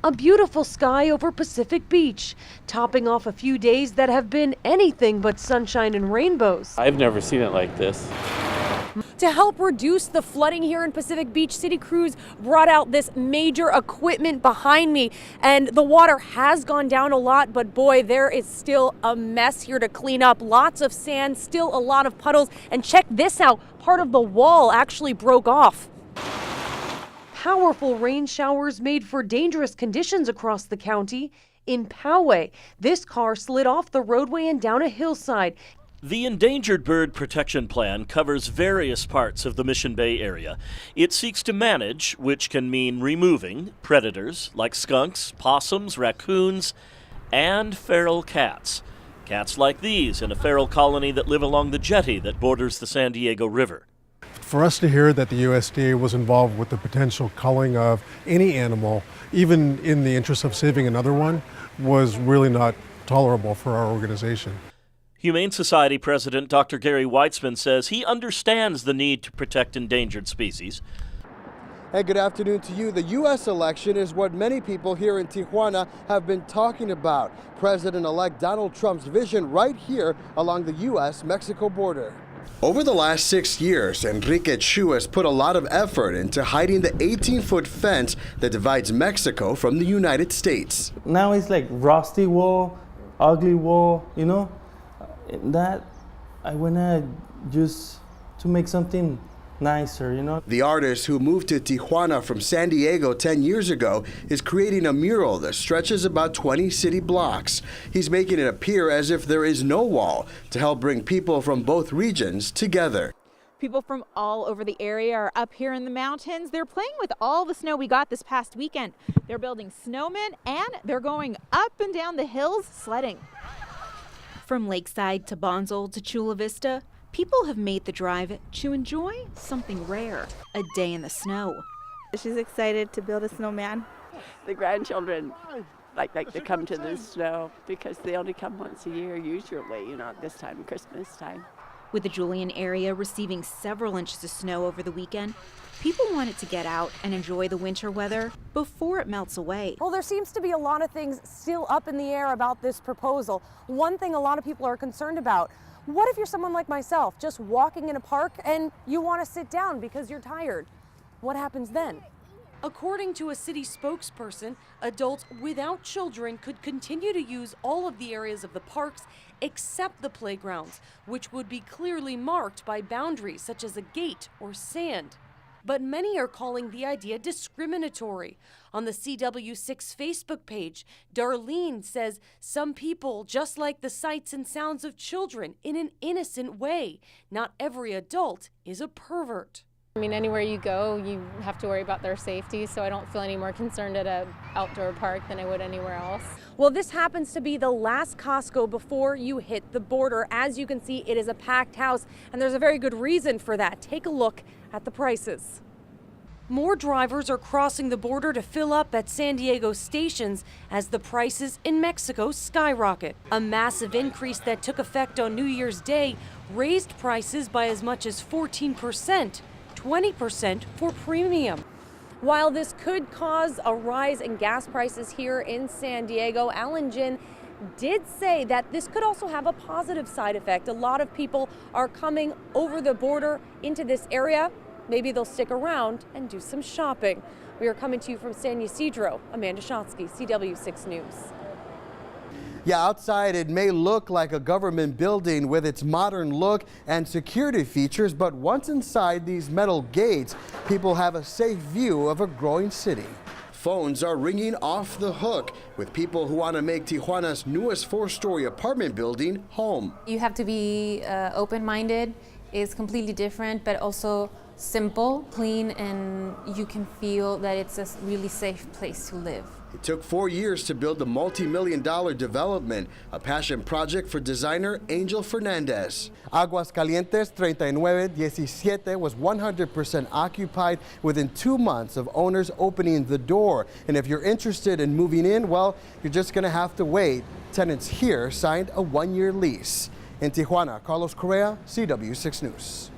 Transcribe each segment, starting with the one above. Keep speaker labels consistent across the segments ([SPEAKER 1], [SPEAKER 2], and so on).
[SPEAKER 1] a beautiful sky over Pacific Beach, topping off a few days that have been anything but sunshine and rainbows.
[SPEAKER 2] I've never seen it like this.
[SPEAKER 1] To help reduce the flooding here in Pacific Beach, city crews brought out this major equipment behind me, and the water has gone down a lot, but boy, there is still a mess here to clean up. Lots of sand, still a lot of puddles, and check this out, part of the wall actually broke off. Powerful rain showers made for dangerous conditions across the county. In Poway, this car slid off the roadway and down a hillside.
[SPEAKER 3] The Endangered Bird Protection Plan covers various parts of the Mission Bay area. It seeks to manage, which can mean removing, predators like skunks, possums, raccoons, and feral cats. Cats like these in a feral colony that live along the jetty that borders the San Diego River.
[SPEAKER 4] For us to hear that the USDA was involved with the potential culling of any animal, even in the interest of saving another one, was really not tolerable for our organization.
[SPEAKER 3] Humane Society President Dr. Gary Weitzman says he understands the need to protect endangered species.
[SPEAKER 5] Hey, good afternoon to you. The U.S. election is what many people here in Tijuana have been talking about. President-elect Donald Trump's vision right here along the U.S.-Mexico border. Over the last 6 years, Enrique Chu has put a lot of effort into hiding the 18-foot fence that divides Mexico from the United States.
[SPEAKER 6] Now it's like rusty wall, ugly wall, you know? That I wanna just to make something nicer, you know.
[SPEAKER 5] The artist who moved to Tijuana from San Diego 10 years ago is creating a mural that stretches about 20 city blocks. He's making it appear as if there is no wall to help bring people from both regions together.
[SPEAKER 7] People from all over the area are up here in the mountains. They're playing with all the snow we got this past weekend. They're building snowmen and they're going up and down the hills sledding. From Lakeside to Bonzel to Chula Vista, people have made the drive to enjoy something rare, a day in the snow.
[SPEAKER 8] She's excited to build a snowman.
[SPEAKER 9] The grandchildren like to come to the snow because they only come once a year usually, you know, this time, Christmas time.
[SPEAKER 7] With the Julian area receiving several inches of snow over the weekend, people wanted to get out and enjoy the winter weather before it melts away.
[SPEAKER 1] Well, there seems to be a lot of things still up in the air about this proposal. One thing a lot of people are concerned about, what if you're someone like myself, just walking in a park and you want to sit down because you're tired? What happens then? According to a city spokesperson, adults without children could continue to use all of the areas of the parks except the playgrounds, which would be clearly marked by boundaries such as a gate or sand. But many are calling the idea discriminatory. On the CW6 Facebook page, Darlene says some people just like the sights and sounds of children in an innocent way. Not every adult is a pervert.
[SPEAKER 10] I mean, anywhere you go, you have to worry about their safety, so I don't feel any more concerned at an outdoor park than I would anywhere else.
[SPEAKER 1] Well, this happens to be the last Costco before you hit the border. As you can see, it is a packed house, and there's a very good reason for that. Take a look at the prices. More drivers are crossing the border to fill up at San Diego stations as the prices in Mexico skyrocket. A massive increase that took effect on New Year's Day raised prices by as much as 14%. 20% for premium. While this could cause a rise in gas prices here in San Diego, Alan Jin did say that this could also have a positive side effect. A lot of people are coming over the border into this area. Maybe they'll stick around and do some shopping. We are coming to you from San Ysidro. Amanda Shotsky, CW6 News.
[SPEAKER 5] Yeah, outside it may look like a government building with its modern look and security features, but once inside these metal gates, people have a safe view of a growing city. Phones are ringing off the hook with people who want to make Tijuana's newest 4-story apartment building home.
[SPEAKER 11] You have to be open-minded. It's completely different, but also simple, clean, and you can feel that it's a really safe place to live.
[SPEAKER 5] It took 4 years to build the multi-million-dollar development, a passion project for designer Angel Fernandez. Aguascalientes 3917 was 100% occupied within 2 months of owners opening the door. And if you're interested in moving in, well, you're just going to have to wait. Tenants here signed a 1-year lease. In Tijuana, Carlos Correa, CW6 News.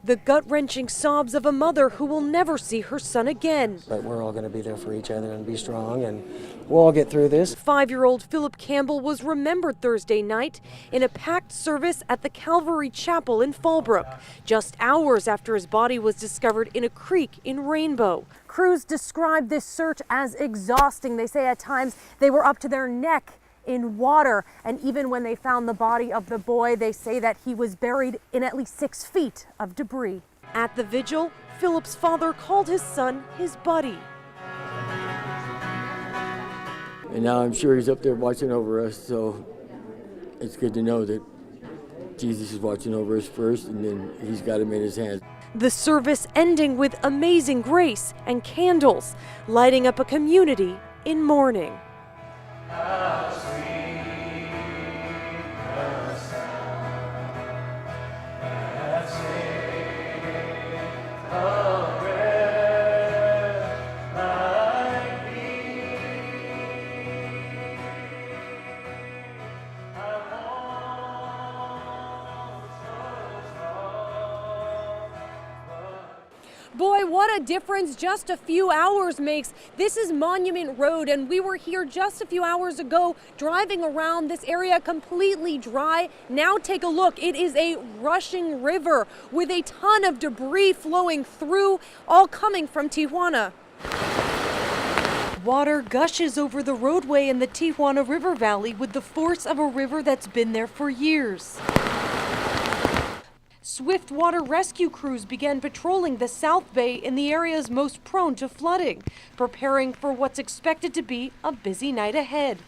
[SPEAKER 1] The gut-wrenching sobs of a mother who will never see her son again.
[SPEAKER 2] But we're all going to be there for each other and be strong, and we'll all get through this.
[SPEAKER 1] 5-year-old Philip Campbell was remembered Thursday night in a packed service at the Calvary Chapel in Fallbrook, just hours after his body was discovered in a creek in Rainbow. Crews described this search as exhausting. They say at times they were up to their neck in water, and even when they found the body of the boy, they say that he was buried in at least 6 feet of debris. At the vigil, Philip's father called his son his buddy.
[SPEAKER 12] And now I'm sure he's up there watching over us, so it's good to know that Jesus is watching over us first, and then he's got him in his hands.
[SPEAKER 1] The service ending with amazing grace and candles, lighting up a community in mourning. Boy, what a difference just a few hours makes. This is Monument Road, and we were here just a few hours ago driving around this area completely dry. Now take a look. It is a rushing river with a ton of debris flowing through, all coming from Tijuana. Water gushes over the roadway in the Tijuana River Valley with the force of a river that's been there for years. Swift water rescue crews began patrolling the South Bay in the areas most prone to flooding, preparing for what's expected to be a busy night ahead.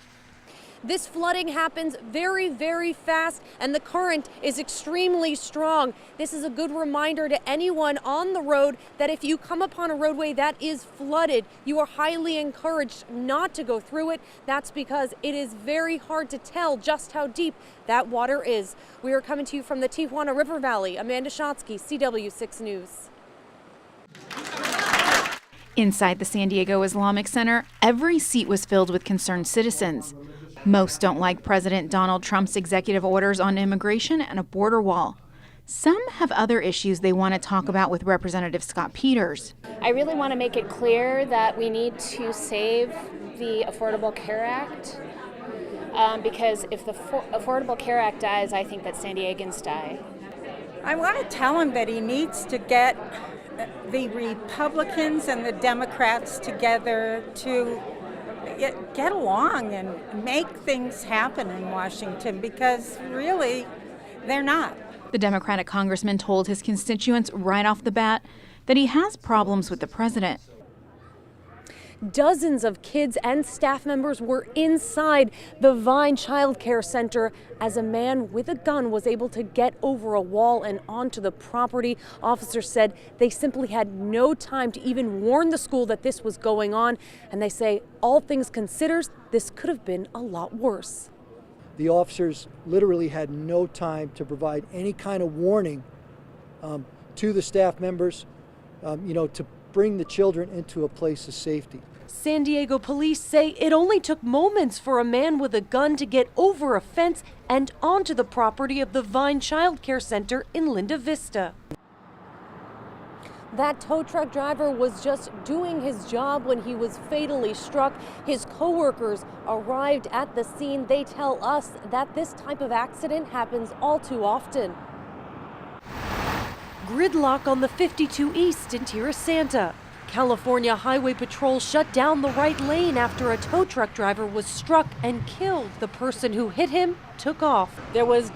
[SPEAKER 1] This flooding happens very, very fast, and the current is extremely strong. This is a good reminder to anyone on the road that if you come upon a roadway that is flooded, you are highly encouraged not to go through it. That's because it is very hard to tell just how deep that water is. We are coming to you from the Tijuana River Valley. Amanda Shotsky, CW6 News.
[SPEAKER 7] Inside the San Diego Islamic Center, every seat was filled with concerned citizens. Most don't like President Donald Trump's executive orders on immigration and a border wall. Some have other issues they want to talk about with Representative Scott Peters.
[SPEAKER 10] I really want to make it clear that we need to save the Affordable Care Act because if the Affordable Care Act dies, I think that San Diegans die.
[SPEAKER 13] I want to tell him that he needs to get the Republicans and the Democrats together to get along and make things happen in Washington, because really, they're not.
[SPEAKER 7] The Democratic congressman told his constituents right off the bat that he has problems with the president.
[SPEAKER 1] Dozens of kids and staff members were inside the Vine Child Care Center as a man with a gun was able to get over a wall and onto the property. Officers said they simply had no time to even warn the school that this was going on, and they say, all things considered, this could have been a lot worse.
[SPEAKER 14] The officers literally had no time to provide any kind of warning to the staff members, to bring the children into a place of safety.
[SPEAKER 1] San Diego police say it only took moments for a man with a gun to get over a fence and onto the property of the Vine Child Care Center in Linda Vista. That tow truck driver was just doing his job when he was fatally struck. His coworkers arrived at the scene. They tell us that this type of accident happens all too often. Gridlock on the 52 East in Tierra Santa. California Highway Patrol shut down the right lane after a tow truck driver was struck and killed. The person who hit him took off.
[SPEAKER 15] There was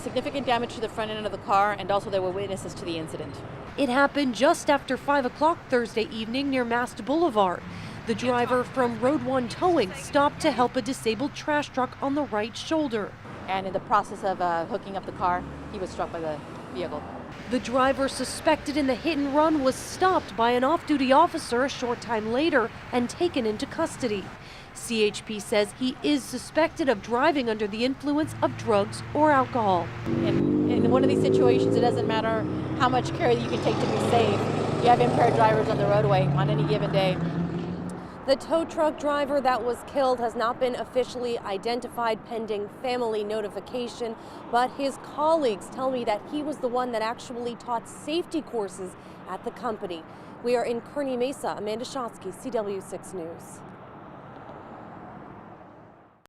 [SPEAKER 15] significant damage to the front end of the car, and also there were witnesses to the incident.
[SPEAKER 1] It happened just after 5 o'clock Thursday evening near Mast Boulevard. The driver from Road 1 Towing stopped to help a disabled trash truck on the right shoulder.
[SPEAKER 15] And in the process of hooking up the car, he was struck by the vehicle.
[SPEAKER 1] The driver suspected in the hit and run was stopped by an off-duty officer a short time later and taken into custody. CHP says he is suspected of driving under the influence of drugs or alcohol.
[SPEAKER 15] In one of these situations, it doesn't matter how much care you can take to be safe. You have impaired drivers on the roadway on any given day.
[SPEAKER 1] The tow truck driver that was killed has not been officially identified pending family notification, but his colleagues tell me that he was the one that actually taught safety courses at the company. We are in Kearney Mesa. Amanda Shotsky, CW6 News.